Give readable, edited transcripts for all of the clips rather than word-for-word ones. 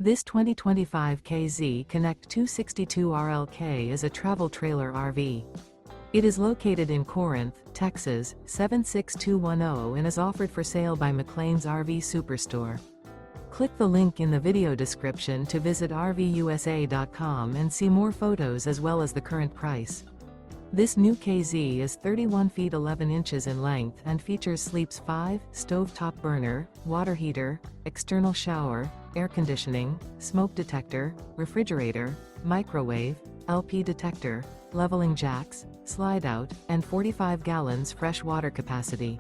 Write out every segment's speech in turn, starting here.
This 2025 KZ Connect 262 RLK is a travel trailer RV. It is located in Corinth, Texas, 76210 and is offered for sale by McClain's RV Superstore. Click the link in the video description to visit RVUSA.com and see more photos as well as the current price. This new KZ is 31 feet 11 inches in length and features sleeps 5, stovetop burner, water heater, external shower, air conditioning, smoke detector, refrigerator, microwave, LP detector, leveling jacks, slide out, and 45 gallons fresh water capacity.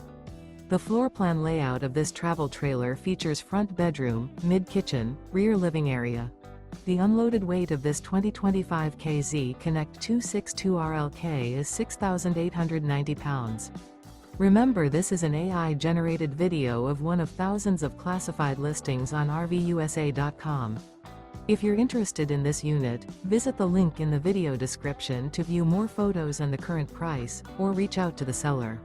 The floor plan layout of this travel trailer features front bedroom, mid-kitchen, rear living area. The unloaded weight of this 2025 KZ Connect 262 RLK is 6,890 pounds. Remember, this is an AI-generated video of one of thousands of classified listings on RVUSA.com. If you're interested in this unit, visit the link in the video description to view more photos and the current price, or reach out to the seller.